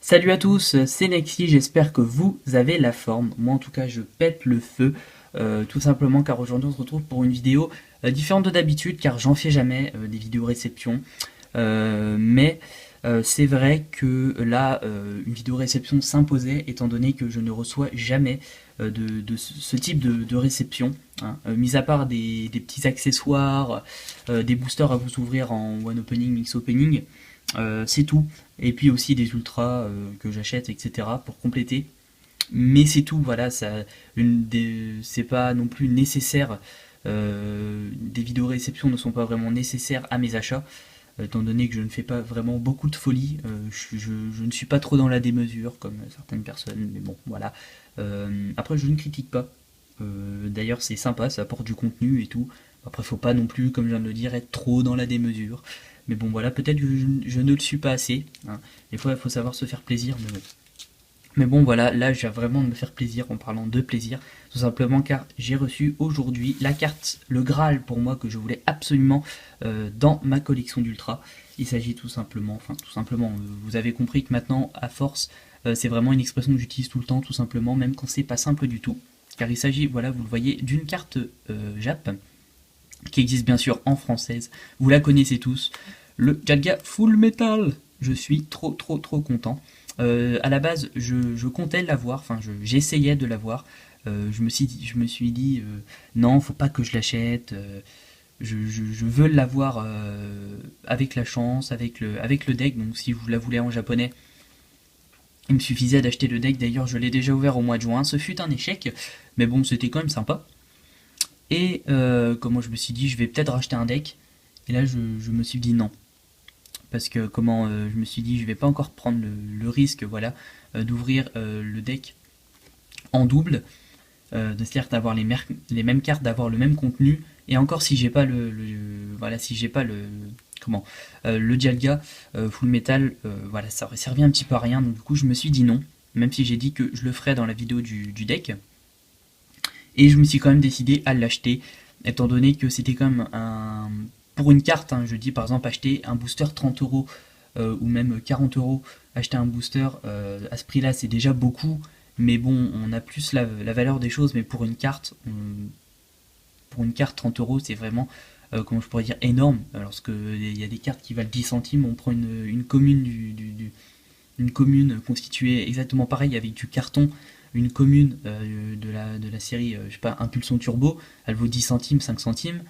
Salut à tous, c'est Nexi, j'espère que vous avez la forme. Moi en tout cas je pète le feu, tout simplement car aujourd'hui on se retrouve pour une vidéo différente de d'habitude car j'en fais jamais des vidéos réception. Mais c'est vrai que là une vidéo réception s'imposait étant donné que je ne reçois jamais de ce type de réception. Hein. Mis à part des petits accessoires, des boosters à vous ouvrir en one opening, mix opening. C'est tout. Et puis aussi des ultras que j'achète, etc. pour compléter. Mais c'est tout, voilà, c'est pas non plus nécessaire. Des vidéos réception ne sont pas vraiment nécessaires à mes achats, étant donné que je ne fais pas vraiment beaucoup de folie. Je ne suis pas trop dans la démesure comme certaines personnes, mais bon, voilà. Après, je ne critique pas. D'ailleurs, c'est sympa, ça apporte du contenu et tout. Après, faut pas non plus, comme je viens de le dire, être trop dans la démesure. Mais bon, voilà, peut-être que je ne le suis pas assez. Hein. Des fois, il faut savoir se faire plaisir. Mais bon, voilà, là, j'ai vraiment de me faire plaisir en parlant de plaisir. Tout simplement car j'ai reçu aujourd'hui la carte, le Graal pour moi, que je voulais absolument dans ma collection d'Ultra. Il s'agit tout simplement, vous avez compris que maintenant, à force, c'est vraiment une expression que j'utilise tout le temps, tout simplement, même quand c'est pas simple du tout. Car il s'agit, voilà, vous le voyez, d'une carte Jap, qui existe bien sûr en française. Vous la connaissez tous. Le Jalga Full Metal. Je suis trop content. À la base, je comptais l'avoir, enfin j'essayais de l'avoir. Je me suis dit non, faut pas que je l'achète. Je veux l'avoir avec la chance, avec le deck. Donc si vous la voulez en japonais, il me suffisait d'acheter le deck. D'ailleurs, je l'ai déjà ouvert au mois de juin. Ce fut un échec, mais bon, c'était quand même sympa. Et comment je me suis dit, je vais peut-être racheter un deck. Et là, je me suis dit non. Parce que je me suis dit, je vais pas encore prendre le risque, voilà, d'ouvrir le deck en double, de certes d'avoir les mêmes cartes, d'avoir le même contenu. Et encore, si j'ai pas voilà, si j'ai pas le Dialga Full Metal, voilà, ça aurait servi un petit peu à rien. Donc du coup, je me suis dit non, même si j'ai dit que je le ferais dans la vidéo du deck. Et je me suis quand même décidé à l'acheter, étant donné que c'était quand même pour une carte, hein, je dis par exemple acheter un booster 30 € ou même 40 €, acheter un booster à ce prix-là c'est déjà beaucoup, mais bon, on a plus la valeur des choses, mais pour une carte 30 € c'est vraiment, comment je pourrais dire, énorme. Lorsqu'il y a des cartes qui valent 10 centimes, on prend une commune une commune constituée exactement pareil avec du carton, une commune de la série, je sais pas, Impulsion Turbo, elle vaut 10 centimes, 5 centimes.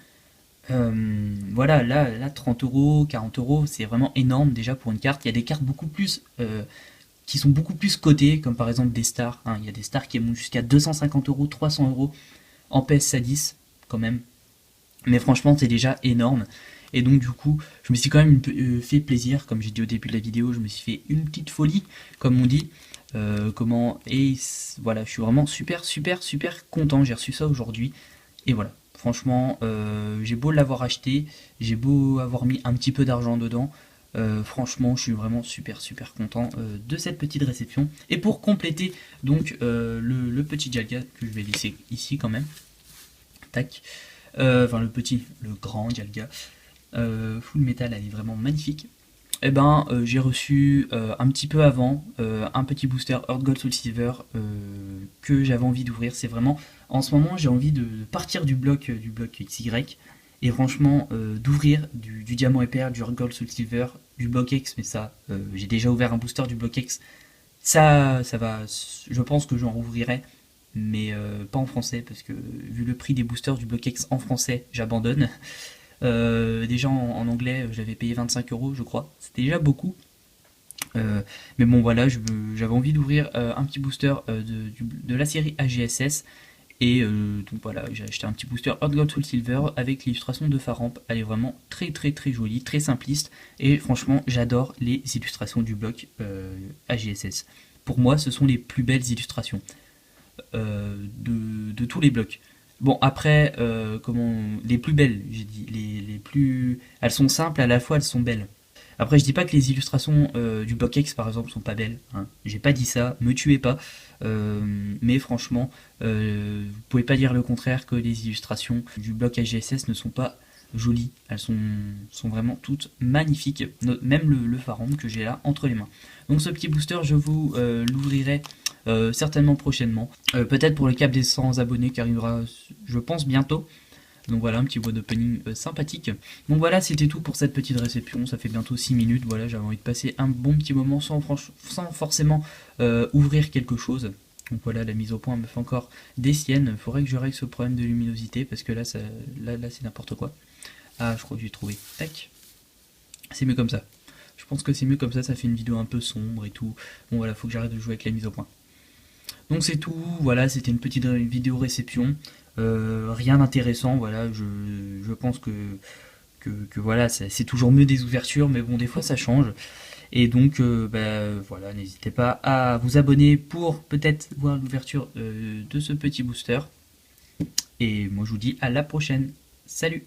Voilà, là 30 €, 40 €, c'est vraiment énorme déjà pour une carte. Il y a des cartes beaucoup plus qui sont beaucoup plus cotées, comme par exemple des stars. Hein. Il y a des stars qui montent jusqu'à 250 €, 300 € en PS 10 quand même. Mais franchement, c'est déjà énorme. Et donc, du coup, je me suis quand même fait plaisir, comme j'ai dit au début de la vidéo, je me suis fait une petite folie, comme on dit. Et voilà, je suis vraiment super content. J'ai reçu ça aujourd'hui. Et voilà, franchement, j'ai beau l'avoir acheté, j'ai beau avoir mis un petit peu d'argent dedans. Franchement, je suis vraiment super content de cette petite réception. Et pour compléter donc le petit Jalga que je vais laisser ici quand même, tac, enfin le grand Dialga, Full Metal, elle est vraiment magnifique. Eh ben, j'ai reçu un petit peu avant un petit booster Earth Gold Soul Silver que j'avais envie d'ouvrir. C'est vraiment, en ce moment, j'ai envie de partir du bloc XY et franchement d'ouvrir du diamant et perle, du Earth Gold Soul Silver, du bloc X. Mais ça, j'ai déjà ouvert un booster du bloc X. Ça va. Je pense que j'en rouvrirai, mais pas en français parce que vu le prix des boosters du bloc X en français, j'abandonne. Déjà en anglais, j'avais payé 25 € je crois. C'était déjà beaucoup. Mais bon voilà, j'avais envie d'ouvrir un petit booster de la série AGSS. Et donc voilà, j'ai acheté un petit booster Hot Gold Soul Silver avec l'illustration de Faramp. Elle est vraiment très jolie, très simpliste. Et franchement, j'adore les illustrations du bloc AGSS. Pour moi, ce sont les plus belles illustrations de tous les blocs. Bon, après, les plus belles, j'ai dit, les plus. Elles sont simples, à la fois elles sont belles. Après, je dis pas que les illustrations du bloc X par exemple sont pas belles, hein. J'ai pas dit ça, me tuez pas. Mais franchement, vous pouvez pas dire le contraire que les illustrations du bloc AGSS ne sont pas jolies, elles sont vraiment toutes magnifiques, même le pharaon que j'ai là entre les mains. Donc ce petit booster, je vous l'ouvrirai certainement prochainement, peut-être pour le cap des 100 abonnés qui arrivera, je pense, bientôt. Donc voilà, un petit boîte d'opening sympathique. Donc voilà, c'était tout pour cette petite réception. Ça fait bientôt 6 minutes. Voilà, j'avais envie de passer un bon petit moment sans forcément ouvrir quelque chose. Donc voilà, la mise au point me fait encore des siennes. Il faudrait que je règle ce problème de luminosité parce que là, là c'est n'importe quoi. Ah, je crois que j'ai trouvé. Tac. C'est mieux comme ça. Je pense que c'est mieux comme ça fait une vidéo un peu sombre et tout. Bon voilà, faut que j'arrête de jouer avec la mise au point. Donc c'est tout, voilà, c'était une petite vidéo réception. Rien d'intéressant, voilà, je pense que voilà, c'est toujours mieux des ouvertures, mais bon, des fois ça change. Et donc, voilà, n'hésitez pas à vous abonner pour peut-être voir l'ouverture de ce petit booster. Et moi, je vous dis à la prochaine. Salut!